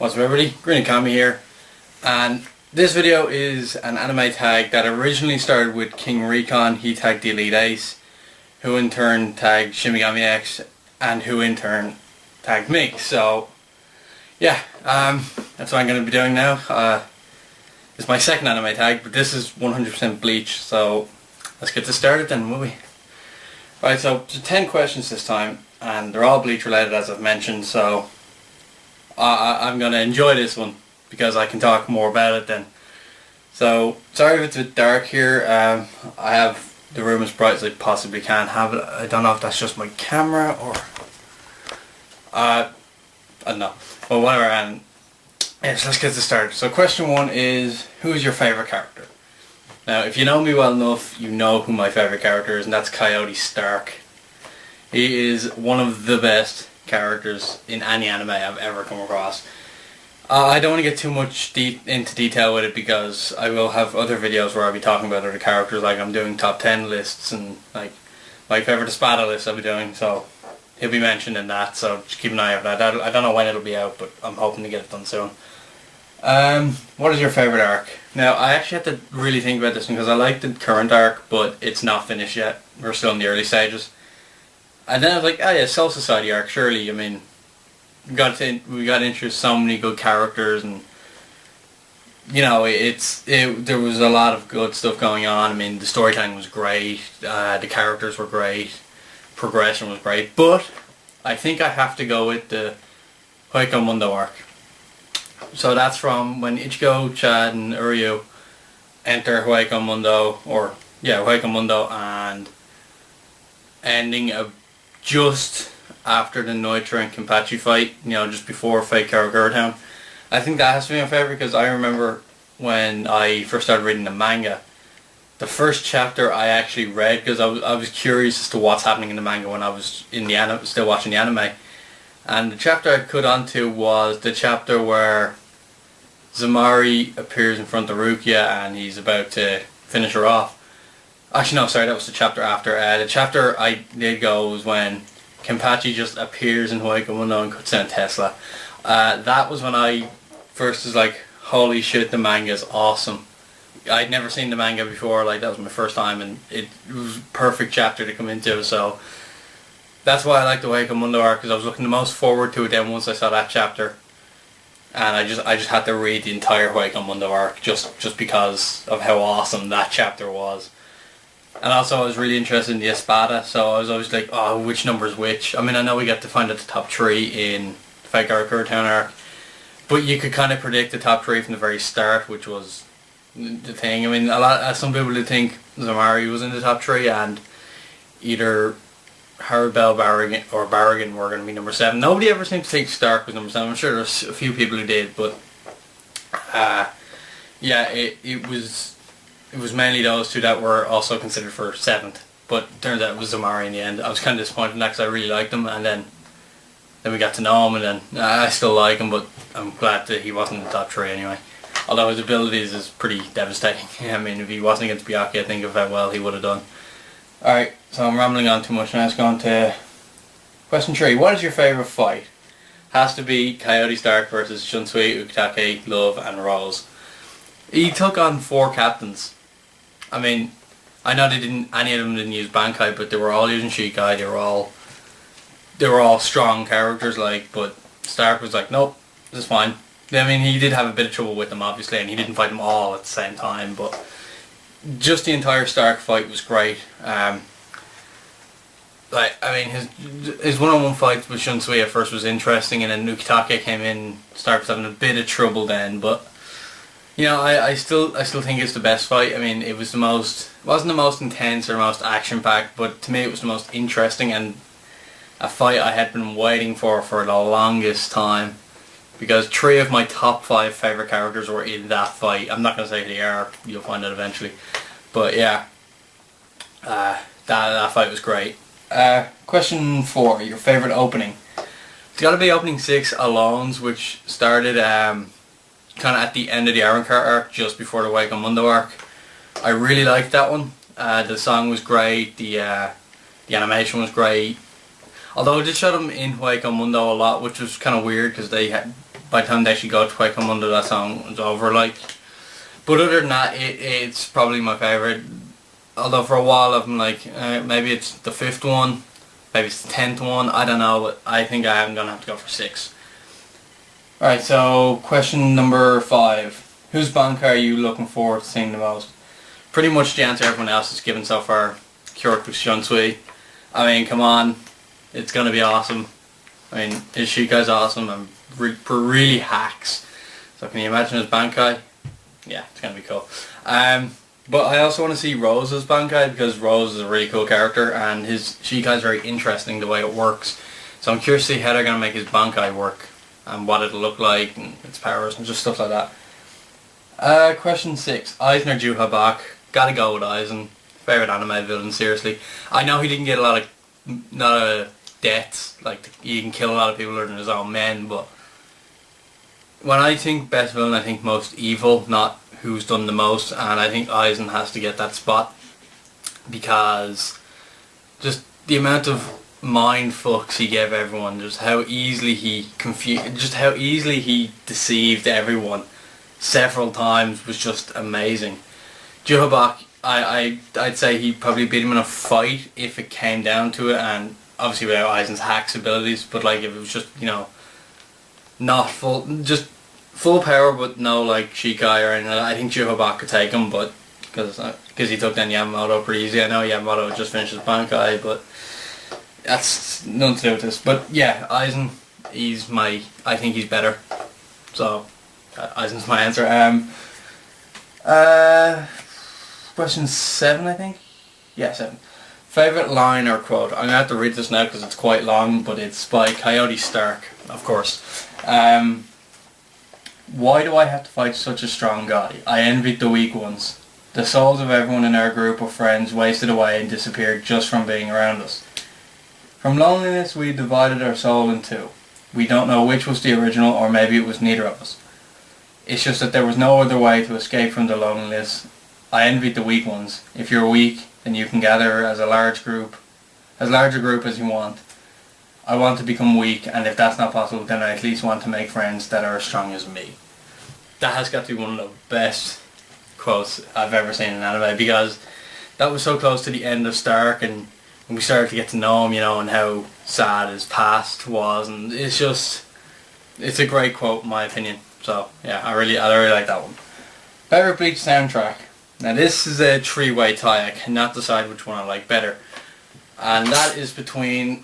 What's up everybody, Shimgami here, and this video is an anime tag that originally started with King Recon. He tagged the Elite Ace, who in turn tagged Shimgami X, and who in turn tagged me. So yeah, that's what I'm going to be doing now. It's my second anime tag, but this is 100% Bleach, so let's get this started then, will we? Right, so 10 questions this time, and they're all Bleach related as I've mentioned, so I'm going to enjoy this one because I can talk more about it then. So, sorry if it's a bit dark here. I have the room as bright as I possibly can have it. I don't know if that's just my camera or I don't know. But whatever, and yes, let's get this started. So question one is, who is your favourite character? Now, if you know me well enough, you know who my favourite character is, and that's Coyote Stark. He is one of the best characters in any anime I've ever come across. I don't want to get too much into detail with it because I will have other videos where I'll be talking about other characters, like I'm doing top 10 lists and like my favourite Espada list I'll be doing, so he'll be mentioned in that, so just keep an eye out for that. I don't know when it'll be out, but I'm hoping to get it done soon. What is your favourite arc? Now, I actually had to really think about this one because I like the current arc, but it's not finished yet. We're still in the early stages. And then I was like, oh yeah, Soul Society arc, surely, I mean, we got to introduce so many good characters, and you know, there was a lot of good stuff going on. I mean, the storytelling was great, the characters were great, progression was great, but I think I have to go with the Hueco Mundo arc. So that's from when Ichigo, Chad and Uryu enter Hueco Mundo, Hueco Mundo, and ending just after the Neutra and Kenpachi fight, you know, just before Fake Karagura Town. I think that has to be my favourite because I remember when I first started reading the manga, the first chapter I actually read because I was curious as to what's happening in the manga when I was in the still watching the anime. And the chapter I cut onto was the chapter where Zamari appears in front of Rukia and he's about to finish her off. Actually no, sorry, that was the chapter after. The chapter I did go was when Kenpachi just appears in Hueco Mundo and cuts down Tesla. That was when I first was like, holy shit, the manga is awesome. I'd never seen the manga before, like that was my first time, and it was a perfect chapter to come into, so that's why I like the Hueco Mundo arc, because I was looking the most forward to it then once I saw that chapter. And I just had to read the entire Hueco Mundo arc just because of how awesome that chapter was. And also I was really interested in the Espada, so I was always like, oh, which number is which? I mean, I know we get to find out the top 3 in Fake Karagura Town arc, but you could kind of predict the top 3 from the very start, which was the thing. I mean, some people would think Zamari was in the top 3 and either Haribel, Barragan or Barragan were going to be number 7. Nobody ever seemed to think Stark was number 7. I'm sure there's a few people who did, but yeah, it was mainly those two that were also considered for 7th, but it turns out it was Zamari in the end. I was kind of disappointed in that because I really liked him, and then we got to know him, and then I still like him, but I'm glad that he wasn't in the top 3 anyway. Although his abilities is pretty devastating. I mean, if he wasn't against Bach, I think of how well he would have done. Alright, so I'm rambling on too much now. Let's go on to question 3. What is your favourite fight? Has to be Coyote Stark versus Shunsui, Ukitake, Love and Rose. He took on 4 captains. I mean, I know any of them didn't use Bankai, but they were all using Shikai. They were all strong characters, like, but Stark was like, nope, this is fine. I mean, he did have a bit of trouble with them, obviously, and he didn't fight them all at the same time, but just the entire Stark fight was great. Like, I mean, his one-on-one fight with Shunsui at first was interesting, and then Ukitake came in. Stark was having a bit of trouble then, but you know, I still think it's the best fight. I mean, it wasn't the most intense or most action-packed, but to me it was the most interesting and a fight I had been waiting for the longest time, because 3 of my top 5 favourite characters were in that fight. I'm not going to say who they are, you'll find out eventually, but yeah, that fight was great. Question 4, your favourite opening? It's got to be opening 6, Alones, which started kind of at the end of the Aaron Carter arc, just before the Hueco Mundo arc. I really liked that one. The song was great, the animation was great. Although I did show them in Hueco Mundo a lot, which was kind of weird because they by the time they actually got to Quite Come Under, that song was over, like. But other than that, it's probably my favourite. Although for a while I'm like, maybe it's the 5th one, maybe it's the 10th one, I don't know, but I think I am going to have to go for 6. Alright, so question number 5. Whose Bankai are you looking forward to seeing the most? Pretty much the answer everyone else has given so far. Kyoraku Shunsui. I mean, come on, it's going to be awesome. I mean, Ishikai's awesome and really hacks. So can you imagine his Bankai? Yeah, it's going to be cool. But I also want to see Rose's Bankai because Rose is a really cool character and his Shikai is very interesting the way it works. So I'm curious to see how they're going to make his Bankai work and what it'll look like and its powers and just stuff like that. Question 6. Aizen or Juha Bach? Gotta go with Aizen. Favourite anime villain, seriously. I know he didn't get a lot of deaths, like he can kill a lot of people other than his own men, but when I think best villain, I think most evil, not who's done the most, and I think Aizen has to get that spot because just the amount of mind fucks he gave everyone, just how easily he deceived everyone several times was just amazing. Juha Bach, I'd say he probably beat him in a fight if it came down to it, and obviously without Aizen's hacks abilities, but like if it was just, you know, not just full power but no like Shikai or anything, I think Juha Bach could take him, but because he took down Yamamoto pretty easy. I know Yamamoto just finished his Bankai, but that's nothing to do with this. But yeah, Aizen, I think he's better. So Aizen's my answer. Question 7, I think? Yeah, 7. Favourite line or quote? I'm going to have to read this now because it's quite long, but it's by Coyote Stark, of course. Why do I have to fight such a strong guy? I envied the weak ones. The souls of everyone in our group of friends wasted away and disappeared just from being around us. From loneliness we divided our soul in two. We don't know which was the original, or maybe it was neither of us. It's just that there was no other way to escape from the loneliness. I envied the weak ones. If you're weak, then you can gather as large a group as you want. I want to become weak, and if that's not possible, then I at least want to make friends that are as strong as me. That has got to be one of the best quotes I've ever seen in anime, because that was so close to the end of Stark, and we started to get to know him, you know, and how sad his past was, and it's a great quote in my opinion. So yeah, I really like that one. Favorite Bleach soundtrack? Now this is a 3-way tie. I cannot decide which one I like better, and that is between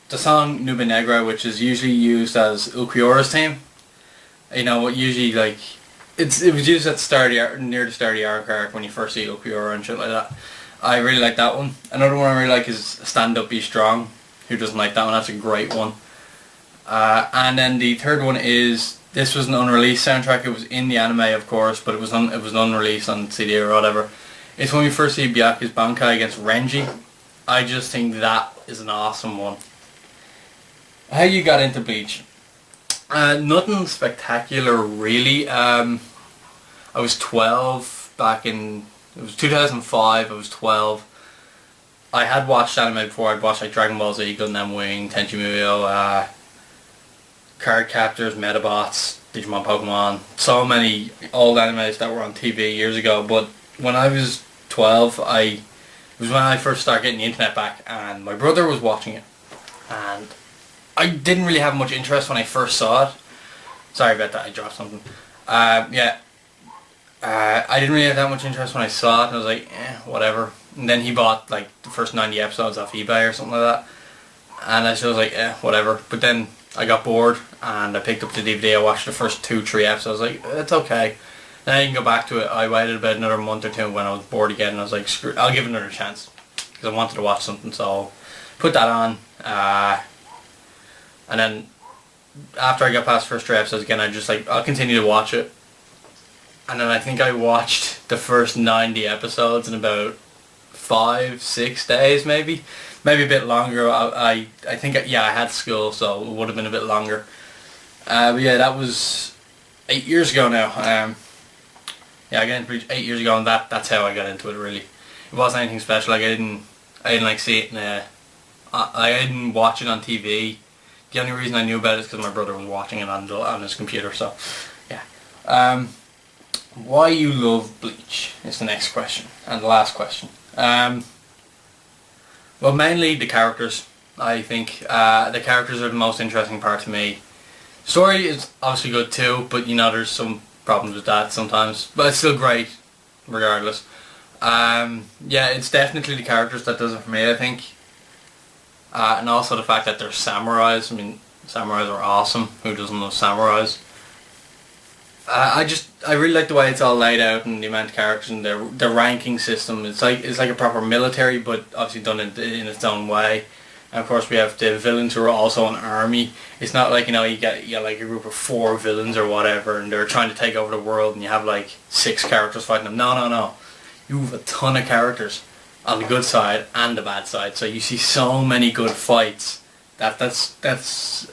the song Nube Negra, which is usually used as Ulquiorra's theme. You know, usually like it was used at the start of near the start of the arc when you first see Ulquiorra and shit like that. I really like that one. Another one I really like is Stand Up Be Strong. Who doesn't like that one? That's a great one. And then the third one is, this was an unreleased soundtrack. It was in the anime, of course, but it was unreleased on CD or whatever. It's when we first see Byaku's Bankai against Renji. I just think that is an awesome one. How you got into Bleach? Nothing spectacular really. I was 12 back in, it was 2005, I was 12. I had watched anime before. I'd watched like Dragon Ball Z, Gundam Wing, Tenchi Muyo, Card Captors, Metabots, Digimon, Pokemon, so many old animes that were on TV years ago. But when I was 12, it was when I first started getting the internet back, and my brother was watching it, and I didn't really have much interest when I first saw it. Sorry about that, I dropped something. I didn't really have that much interest when I saw it, and I was like, whatever. And then he bought like the first 90 episodes off eBay or something like that, and I just was like, whatever. But then I got bored and I picked up the DVD. I watched the first 2-3 episodes. I was like, it's okay. Then I can go back to it. I waited about another month or two when I was bored again, and I was like, screw it, I'll give it another chance because I wanted to watch something. So put that on, and then after I got past the first 3 episodes again, I just like, I'll continue to watch it. And then I think I watched the first 90 episodes in about 5-6 days, maybe a bit longer. I think I had school, so it would have been a bit longer. But yeah, that was 8 years ago now. I got into Bleach 8 years ago, and that's how I got into it. Really, it wasn't anything special. Like I didn't like see it I didn't watch it on TV. The only reason I knew about it is because my brother was watching it on his computer, so yeah. Why you love Bleach is the next question, and the last question. Well, mainly the characters. I think the characters are the most interesting part to me. Story is obviously good too, but you know there's some problems with that sometimes. But it's still great, regardless. Yeah, it's definitely the characters that does it for me, I think. And also the fact that they're samurais. I mean, samurais are awesome. Who doesn't love samurais? I really like the way it's all laid out and the amount of characters and their ranking system. It's like a proper military, but obviously done in its own way. And of course we have the villains who are also an army. It's not like, you know, you get like a group of 4 villains or whatever and they're trying to take over the world and you have like 6 characters fighting them. No. You have a ton of characters on the good side and the bad side. So you see so many good fights. That's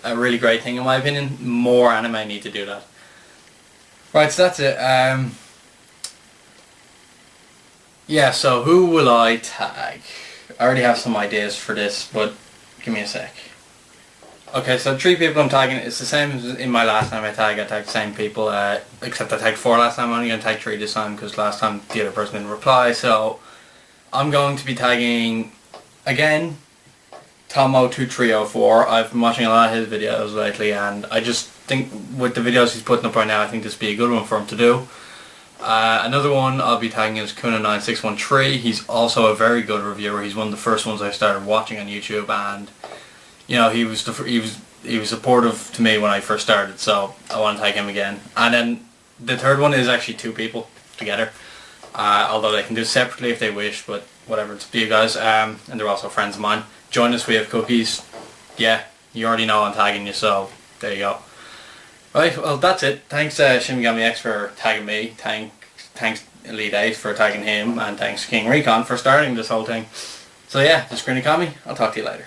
a really great thing in my opinion. More anime need to do that. Right, so that's it. Yeah, so who will I tag? I already have some ideas for this, but give me a sec. Okay, so 3 people I'm tagging. It's the same as in my last time I tagged the same people, except I tagged 4 last time. I'm only going to tag 3 this time because last time the other person didn't reply. So I'm going to be tagging, again, Tomo2304. I've been watching a lot of his videos lately and I just think with the videos he's putting up right now, I think this would be a good one for him to do. Another one I'll be tagging is Kuna9613. He's also a very good reviewer. He's one of the first ones I started watching on YouTube, and you know he was supportive to me when I first started, so I want to tag him again. And then the third one is actually 2 people together, although they can do it separately if they wish, but whatever, it's up to you guys. And they're also friends of mine. Join us, we have cookies. Yeah, you already know I'm tagging you, so there you go. Right, well that's it. Thanks Shimgami X for tagging me, thanks Elite 8 for tagging him, and thanks King Recon for starting this whole thing. So yeah, this is Grinny Kami, I'll talk to you later.